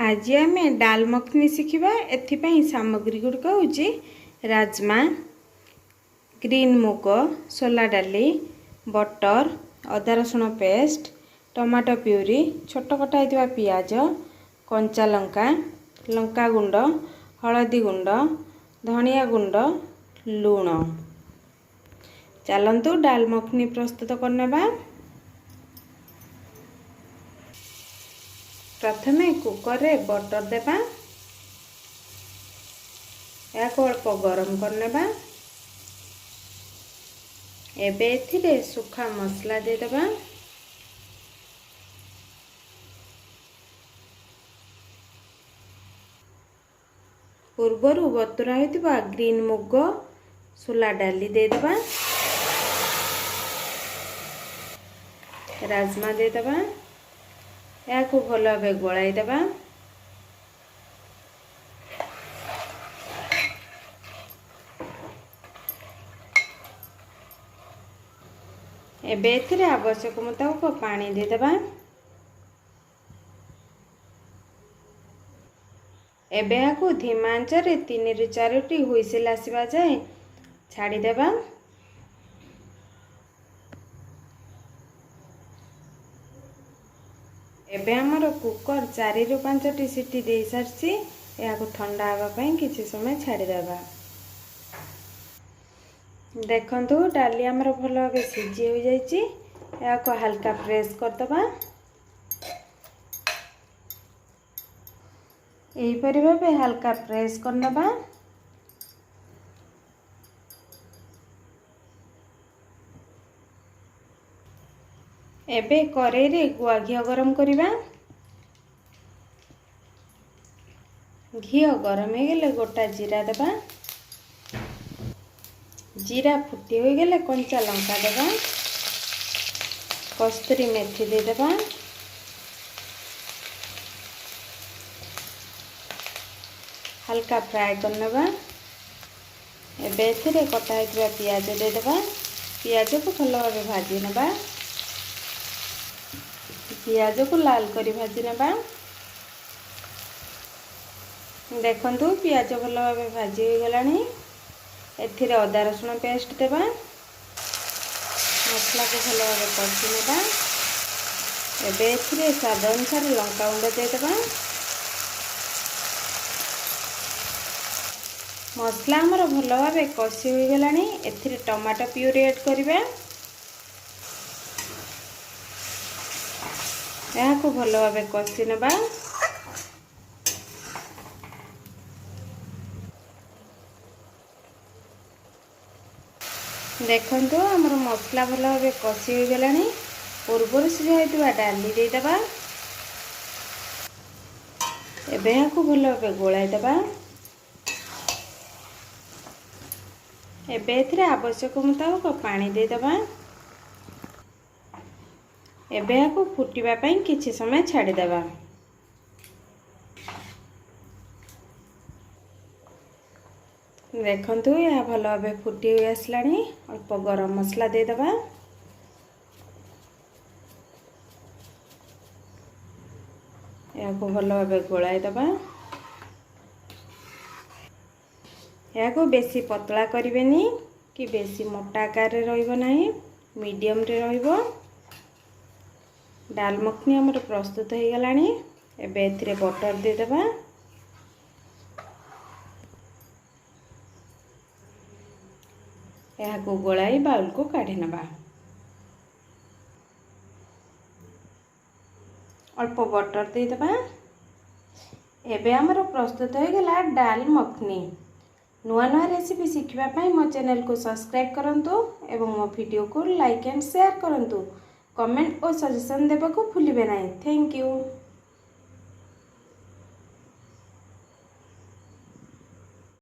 आज आम डाल मखनी शिखा एथिपाई सामग्री गुड़िक हूँ राजमा ग्रीन मुग सोला डाली बटर अदा रसुण पेस्ट टमाटो प्यूरी छोट कटा होता पियाज कंचा लंका लंका गुंड हलदी गुंड धनिया गुंड लूण। चलतु डाल मखनी प्रस्तुत करनेबा। प्रथमे कुकर रे बटर देबा या को अल्प गरम करनेबा। एबे एथिरे सुखा मसला दे देबा। पूर्वरु बतुरा होइतिबा ग्रीन मुग सोला डाली दे देबा। राजमा दे देबा या को भलो भाबे गोलाई देबा। एबे एथिरे आवश्यक मुताबिक पानी दे देबा। एबे याकू धीमा आंच रे 3 ରୁ 4 हुइसिल आसीबा जाए छाड़ी देबा। एबे हमर कुकर 4 ରୁ 5 सीटी दे सारसी। याकू ठंडा हवा पई किछि समय छाड़ी देबा। देखंतु डाली हमर भलो भाबे सिझी हो जाईची। याकू हल्का प्रेस कर दबा। एही परि भाबे हल्का प्रेस कर नबा। एबे करेई रे गुआ घी गरम करिबा। घी गरम हो गले गोटा जीरा देबा। जीरा फुटी हो गले कंचा लंका देबा। कस्तूरी मेथी दे देबा। हल्का फ्राए करनेबा। एबे एथिरे कटा होइतिबा पियाज दे देबा। पियाज को भलो भाबे भाजी नेबा। पियाज को लाल करी भाजी नेबा। देखंतु पियाज भलो भाबे भाजी हो गलानी। एथिरे अदा रसुण पेस्ट देबा। मसला को भलो भाबे कषि नेबा। एबे एथिरे स्वाद अनुसार लंका गुंड दे देबा। मसला हमर भलो भाबे कषि हो गलानी। एथिरे टमाटो प्यूरी ऐड करिबा। या को भलो भाबे कषि नेबा। देखंतु हमर मसला भलो भाबे कषि हो गलानी। पूर्वर सिझा होइतिबा डाली दे देबा। एबे या को भलो भाबे गोलाई देबा। एबे एथिरे आवश्यक मुताबिक पानी दे देबा। एबे या को फुटिबा पई किछि समय छाड़ी देबा। देखंतु या भलो भाबे फुटी हो आसलानी। अल्प गरम मसला दे देबा। या को भलो भाबे गोलाई देबा। या को बेसी पतला करिवेनी कि बेसी मोटा आकार रे रहिबो नाही। मीडियम रे रहिबो। डाल मखनी हमर प्रस्तुत हो गलानी। एबे एथिरे बटर दे देबा। या को गोलाई बाउल को काढी नबा। अल्प बटर दे देबा। एबे हमर प्रस्तुत हो गला डाल मखनी। नुआ नुआ रेसिपी शिखिबा पई मो चैनल को सब्सक्राइब करंतु एवं मो वीडियो को लाइक एंड शेयर करंतु। कमेंट और सजेशन देबा को भूलिबे नाही। Thank you.